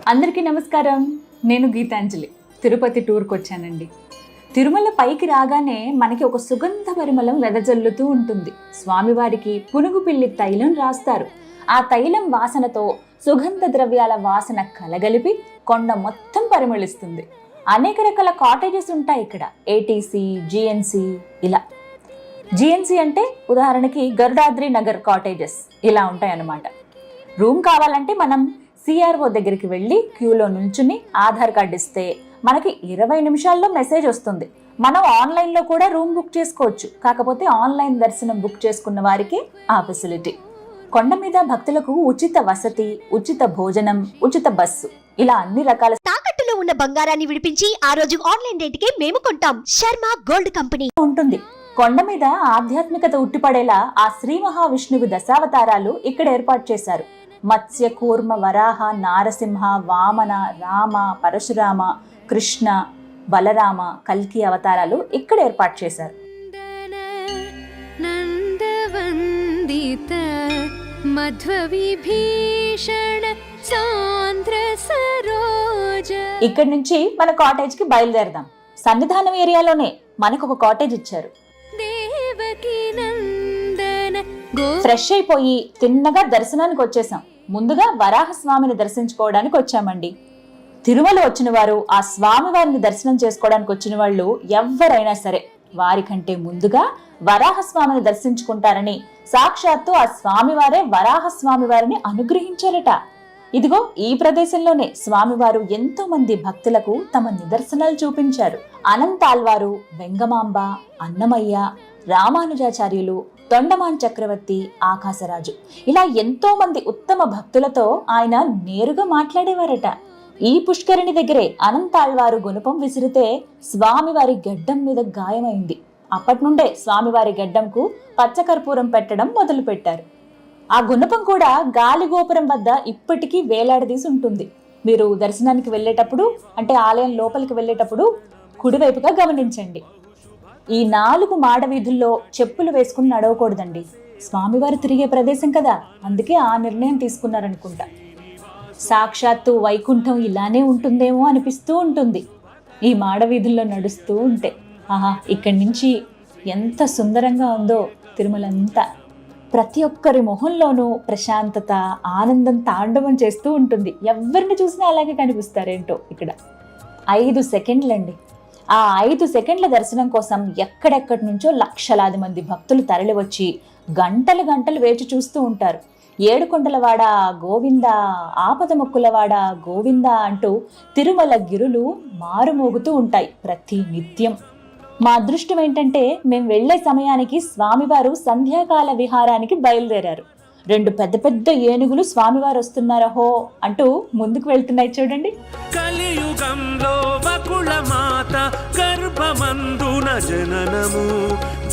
అందరికీ నమస్కారం. నేను గీతాంజలి. తిరుపతి టూర్కి వచ్చానండి. తిరుమల పైకి రాగానే మనకి ఒక సుగంధ పరిమళం వెదజల్లుతూ ఉంటుంది. స్వామివారికి పునుగు పిల్లి తైలం రాస్తారు. ఆ తైలం వాసనతో సుగంధ ద్రవ్యాల వాసన కలగలిపి కొండ మొత్తం పరిమళిస్తుంది. అనేక రకాల కాటేజెస్ ఉంటాయి ఇక్కడ. ఏటీసీ, జిఎన్సి ఇలా. జిఎన్సి అంటే ఉదాహరణకి గరుడాద్రి నగర్ కాటేజెస్ ఇలా ఉంటాయి అన్నమాట. రూమ్ కావాలంటే మనం సిఆర్ఓ దగ్గరికి వెళ్ళి క్యూలో నుంచుని ఆధార్ కార్డు ఇస్తే మనకి 20 నిమిషాల్లో మెసేజ్ వస్తుంది. మనం ఆన్లైన్లో కూడా రూమ్ బుక్ చేసుకోవచ్చు. కాకపోతే ఆన్లైన్ దర్శనం బుక్ చేసుకున్న వారికి ఆ ఫెసిలిటీ. కొండ మీద భక్తులకు ఉచిత వసతి, ఉచిత భోజనం, ఉచిత బస్సు ఇలా అన్ని రకాల తాకట్టులో ఉన్న బంగారాన్ని విడిపించి ఆ రోజు ఆన్లైన్ రేటుకే మేము కొంటాం. శర్మ గోల్డ్ కంపెనీ ఉంటుంది. కొండ మీద ఆధ్యాత్మికత ఉట్టిపడేలా ఆ శ్రీ మహావిష్ణువు దశావతారాలు ఇక్కడ ఏర్పాటు చేశారు. మత్స్య, కూర్మ, వరాహ, నారసింహ, వామన, రామ, పరశురామ, కృష్ణ, బలరామ, కల్కి అవతారాలు ఇక్కడ ఏర్పాటు చేశారు. ఇక్కడి నుంచి మన కాటేజ్ కి బయలుదేరదాం. సన్నిధానం ఏరియాలోనే మనకు ఒక కాటేజ్ ఇచ్చారు. ఫ్రెష్ అయిపోయి తిన్నగా దర్శనానికి వచ్చేసాం. ముందుగా వరాహస్వామిని దర్శించుకోవడానికి వచ్చామండి. తిరుమల వచ్చిన వారు, ఆ స్వామివారిని దర్శనం చేసుకోవడానికి వచ్చిన వాళ్ళు ఎవరైనా సరే వారికంటే ముందుగా వరాహస్వామిని దర్శించుకుంటారని సాక్షాత్తు ఆ స్వామివారే వరాహస్వామివారిని అనుగ్రహించారట. ఇదిగో ఈ ప్రదేశంలోనే స్వామివారు ఎంతో మంది భక్తులకు తమ నిదర్శనాలు చూపించారు. అనంతాల్వారు, వెంగమాంబ, అన్నమయ్య, రామానుజాచార్యులు, తొండమాన్ చక్రవర్తి, ఆకాశరాజు ఇలా ఎంతో మంది ఉత్తమ భక్తులతో ఆయన నేరుగా మాట్లాడేవారట. ఈ పుష్కరిణి దగ్గరే అనంతాళ్వారు గుణపం విసిరితే స్వామివారి గడ్డం మీద గాయమైంది. అప్పటి నుండే స్వామివారి గడ్డంకు పచ్చకర్పూరం పెట్టడం మొదలు పెట్టారు. ఆ గుణపం కూడా గాలి గోపురం వద్ద ఇప్పటికీ వేలాడదీసి ఉంటుంది. మీరు దర్శనానికి వెళ్ళేటప్పుడు, అంటే ఆలయం లోపలికి వెళ్ళేటప్పుడు కుడివైపుగా గమనించండి. ఈ 4 మాడ వీధుల్లో చెప్పులు వేసుకుని నడవకూడదండి. స్వామివారు తిరిగే ప్రదేశం కదా, అందుకే ఆ నిర్ణయం తీసుకున్నారనుకుంటా. సాక్షాత్తు వైకుంఠం ఇలానే ఉంటుందేమో అనిపిస్తూ ఉంటుంది ఈ మాడ వీధుల్లో నడుస్తూ ఉంటే. ఆహా, ఇక్కడి నుంచి ఎంత సుందరంగా ఉందో తిరుమలంతా. ప్రతి ఒక్కరి మొహంలోనూ ప్రశాంతత, ఆనందం తాండవం చేస్తూ ఉంటుంది. ఎవరిని చూసినా అలాగే కనిపిస్తారేంటో ఇక్కడ. 5 సెకండ్లండి. ఆ 5 సెకండ్ల దర్శనం కోసం ఎక్కడెక్కడి నుంచో లక్షలాది మంది భక్తులు తరలివచ్చి గంటలు గంటలు వేచి చూస్తూ ఉంటారు. ఏడుకొండలవాడ గోవింద, ఆపద మొక్కులవాడ గోవింద అంటూ తిరుమల గిరులు మారుమోగుతూ ఉంటాయి ప్రతి నిత్యం. మా అదృష్టం ఏంటంటే మేము వెళ్లే సమయానికి స్వామివారు సంధ్యాకాల విహారానికి బయలుదేరారు. 2 పెద్ద పెద్ద ఏనుగులు స్వామివారు వస్తున్నారహో అంటూ ముందుకు వెళ్తున్నాయి చూడండి. కలియుగంలో వకుళ మాత గర్భమందున జననము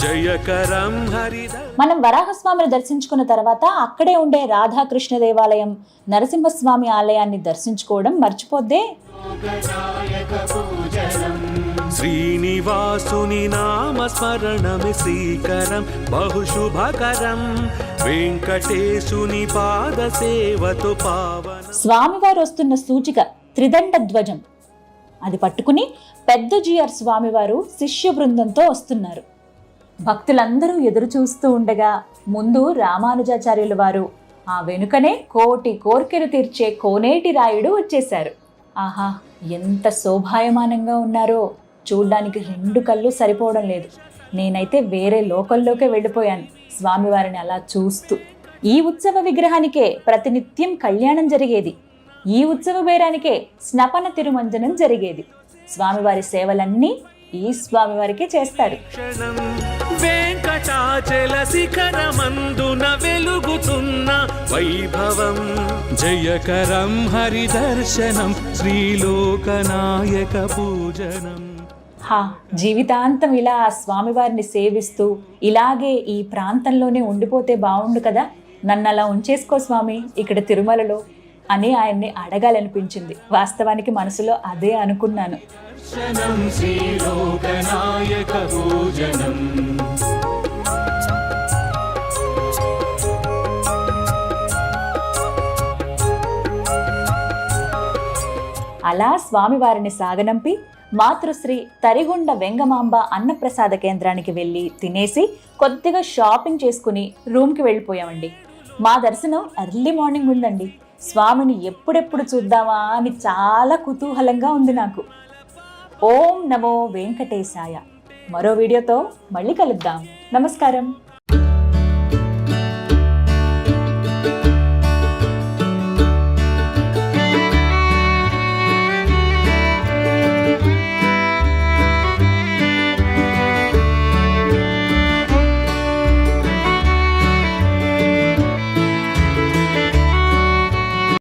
జయకరం హరిద. మనం వరాహస్వామిని దర్శించుకున్న తర్వాత అక్కడే ఉండే రాధాకృష్ణ దేవాలయం, నరసింహస్వామి ఆలయాన్ని దర్శించుకోవడం మర్చిపోద్దే. శ్రీనివాసుని నామ స్మరణమి శ్రీకరం బహుశుభకరం వెంకటేశుని పాద సేవతో పావన. స్వామివారు వస్తున్న సూచిక త్రిదండ ధ్వజం. అది పట్టుకుని పెద్ద జిఆర్ స్వామివారు శిష్య బృందంతో వస్తున్నారు. భక్తులందరూ ఎదురు చూస్తూ ఉండగా ముందు రామానుజాచార్యుల వారు, ఆ వెనుకనే కోటి కోర్కెలు తీర్చే కోనేటి రాయుడు వచ్చేశారు. ఆహా, ఎంత శోభాయమానంగా ఉన్నారో! చూడ్డానికి 2 కళ్ళు సరిపోవడం లేదు. నేనైతే వేరే లోకల్లోకే వెళ్ళిపోయాను స్వామివారిని అలా చూస్తూ. ఈ ఉత్సవ విగ్రహానికే ప్రతినిత్యం కళ్యాణం జరిగేది. ఈ ఉత్సవ బేరానికే స్నపన తిరుమంజనం జరిగేది. స్వామివారి సేవలన్నీ ఈ స్వామివారికే చేస్తారు. వెంకటాచల శిఖరమందున వెలుగుతున్న వైభవం జయకరం హరిదర్శనం శ్రీలోకనాయక పూజనం. జీవితాంతం ఇలా ఆ స్వామివారిని సేవిస్తూ ఇలాగే ఈ ప్రాంతంలోనే ఉండిపోతే బాగుండు కదా, నన్ను అలా ఉంచేసుకో స్వామి ఇక్కడ తిరుమలలో అని ఆయన్ని అడగాలనిపించింది. వాస్తవానికి మనసులో అదే అనుకున్నాను. అలా స్వామివారిని సాగనంపి మాతృశ్రీ తరిగొండ వెంగమాంబ అన్నప్రసాద కేంద్రానికి వెళ్ళి తినేసి కొద్దిగా షాపింగ్ చేసుకుని రూమ్కి వెళ్ళిపోయామండి. మా దర్శనం ఎర్లీ మార్నింగ్ ఉందండి. స్వామిని ఎప్పుడెప్పుడు చూద్దామా అని చాలా కుతూహలంగా ఉంది నాకు. ఓం నమో వెంకటేశాయ. మరో వీడియోతో మళ్ళీ కలుద్దాం. నమస్కారం.